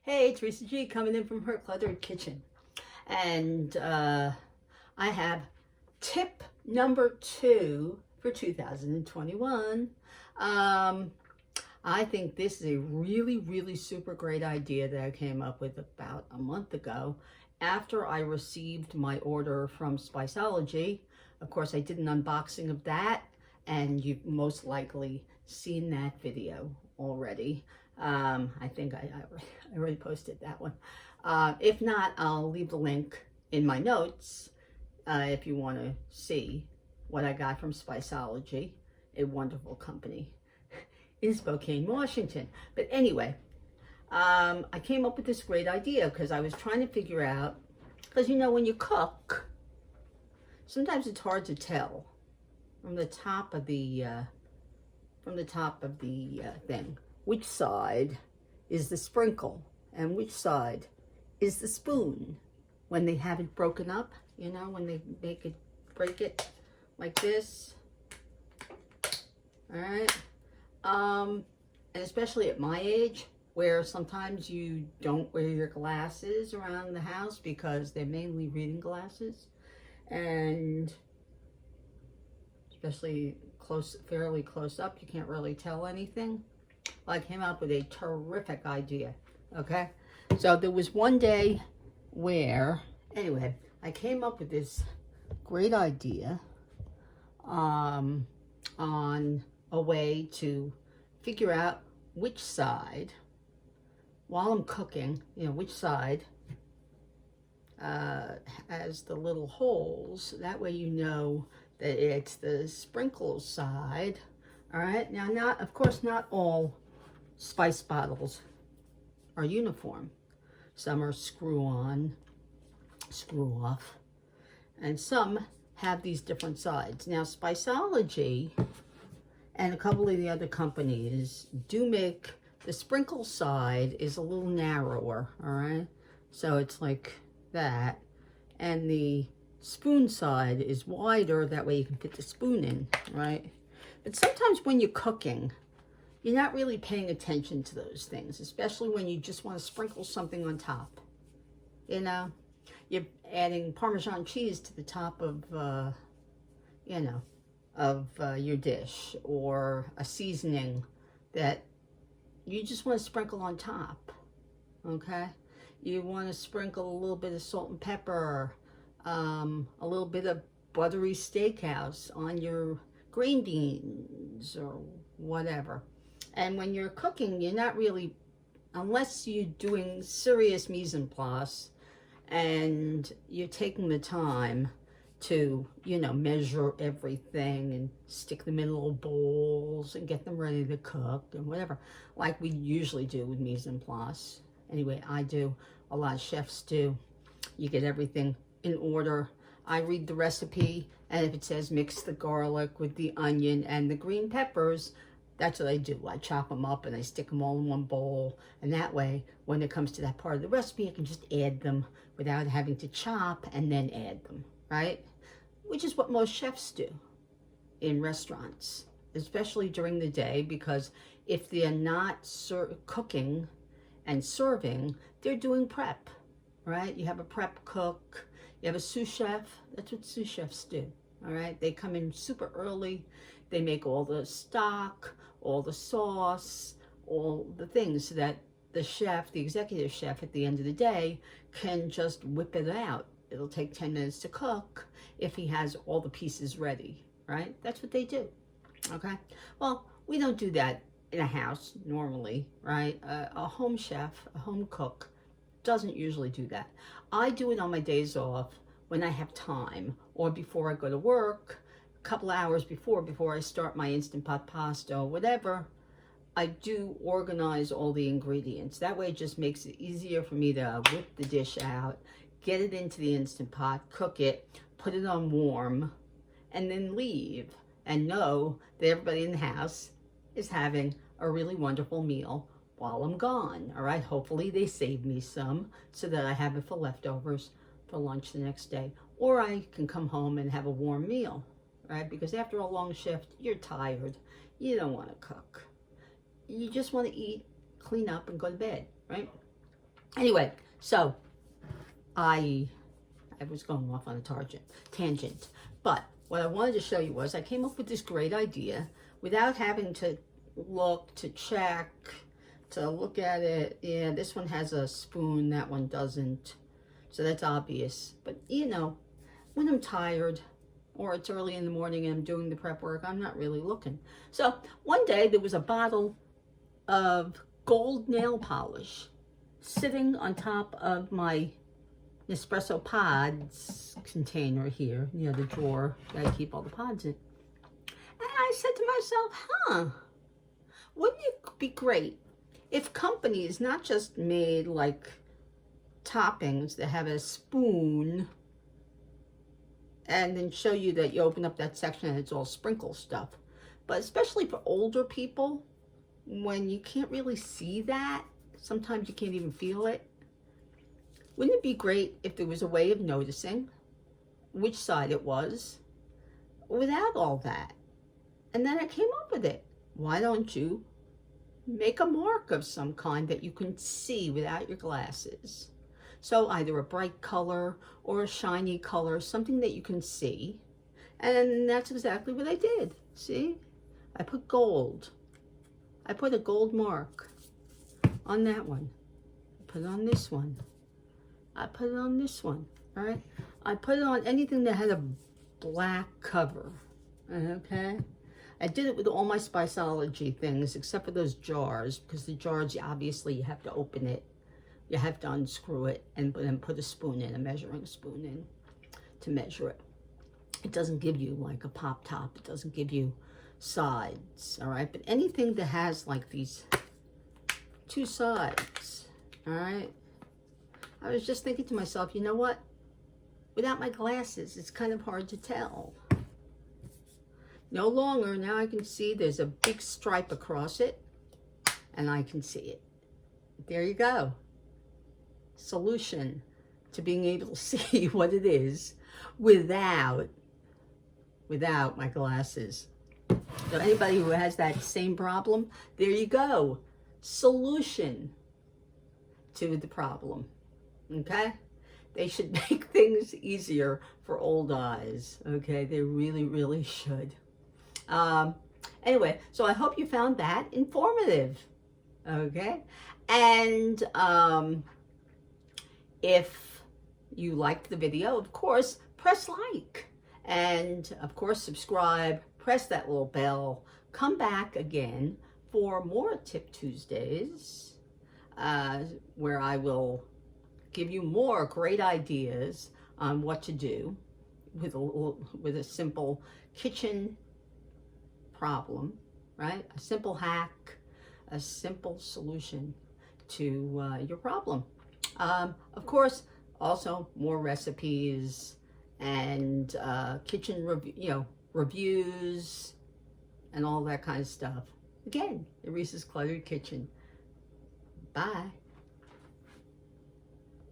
Hey, Teresa G coming in from her cluttered kitchen. And I have tip number 2 for 2021. I think this is a really super great idea that I came up with about a month ago after I received my order from Spiceology. Of course, I did an unboxing of that, and you've most likely seen that video already. I think I already posted that one. If not, I'll leave the link in my notes if you want to see what I got from Spiceology, a wonderful company in Spokane, Washington. But anyway, I came up with this great idea because I was trying to figure out, because you know, when you cook, sometimes it's hard to tell from the top of the thing which side is the sprinkle and which side is the spoon when they have it broken up, you know, when they break it like this. All right. And especially at my age, where sometimes you don't wear your glasses around the house because they're mainly reading glasses, and especially fairly close up, you can't really tell anything. I came up with a terrific idea. Okay, so there was one day where, anyway, I came up with this great idea on a way to figure out which side, while I'm cooking, you know, which side has the little holes. That way you know that it's the sprinkle side. All right, now, of course, not all spice bottles are uniform. Some are screw on, screw off, and some have these different sides. Now, Spiceology and a couple of the other companies do make the sprinkle side is a little narrower, all right? So it's like that. And the spoon side is wider, that way you can fit the spoon in, right? But sometimes when you're cooking, you're not really paying attention to those things, especially when you just want to sprinkle something on top. You know, you're adding Parmesan cheese to the top of, your dish, or a seasoning that you just want to sprinkle on top, okay? You want to sprinkle a little bit of salt and pepper, a little bit of buttery steakhouse on your green beans or whatever. And when you're cooking, you're not really, unless you're doing serious mise en place and you're taking the time to, you know, measure everything and stick them in little bowls and get them ready to cook and whatever, like we usually do with mise en place. Anyway, I do. A lot of chefs do. You get everything in order. I read the recipe, and if it says mix the garlic with the onion and the green peppers, that's what I do. I chop them up and I stick them all in one bowl. And that way, when it comes to that part of the recipe, I can just add them without having to chop and then add them, right? Which is what most chefs do in restaurants, especially during the day, because if they're not cooking and serving, they're doing prep, right? You have a prep cook, you have a sous chef. That's what sous chefs do, all right? They come in super early. They make all the stock, all the sauce, all the things so that the chef, the executive chef at the end of the day, can just whip it out. It'll take 10 minutes to cook if he has all the pieces ready, right? That's what they do, okay? Well, we don't do that in a house normally, right? A home chef, a home cook, doesn't usually do that. I do it on my days off when I have time, or before I go to work, a couple hours before I start my Instant Pot pasta or whatever. I do organize all the ingredients. That way it just makes it easier for me to whip the dish out, get it into the Instant Pot, cook it, put it on warm, and then leave and know that everybody in the house is having a really wonderful meal while I'm gone, all right? Hopefully they save me some so that I have it for leftovers for lunch the next day. Or I can come home and have a warm meal, right? Because after a long shift, you're tired. You don't want to cook. You just want to eat, clean up, and go to bed, right? Anyway, so I was going off on a tangent, but what I wanted to show you was I came up with this great idea without having to look, to check, to look at it. Yeah, this one has a spoon, that one doesn't, so that's obvious. But you know, when I'm tired or it's early in the morning and I'm doing the prep work, I'm not really looking. So one day there was a bottle of gold nail polish sitting on top of my Nespresso pods container here, you know, the drawer that I keep all the pods in. And I said to myself, wouldn't it be great if companies not just made like toppings that have a spoon and then show you that you open up that section and it's all sprinkle stuff, but especially for older people, when you can't really see that, sometimes you can't even feel it. Wouldn't it be great if there was a way of noticing which side it was without all that? And then I came up with it. Why don't you make a mark of some kind that you can see without your glasses? So either a bright color or a shiny color, something that you can see. And that's exactly what I did. See? I put gold. I put a gold mark on that one. I put it on this one. I put it on this one, all right? I put it on anything that had a black cover, okay? I did it with all my Spiceology things, except for those jars, because the jars, obviously, you have to open it. You have to unscrew it and then put a spoon in, a measuring spoon in to measure it. It doesn't give you like a pop top. It doesn't give you sides, all right? But anything that has like these two sides, all right? I was just thinking to myself, you know what? Without my glasses, it's kind of hard to tell. No longer, now I can see there's a big stripe across it, and I can see it. There you go. Solution to being able to see what it is without my glasses. So anybody who has that same problem, there you go. Solution to the problem. Okay? They should make things easier for old eyes. Okay? They really, really should. Anyway, so I hope you found that informative. Okay? And if you liked the video, of course, press like. And of course, subscribe. Press that little bell. Come back again for more Tip Tuesdays, where I will give you more great ideas on what to do with a simple kitchen problem, right? A simple hack, a simple solution to your problem. Of course, also more recipes and kitchen reviews and all that kind of stuff. Again, Erisa's Cluttered Kitchen. Bye.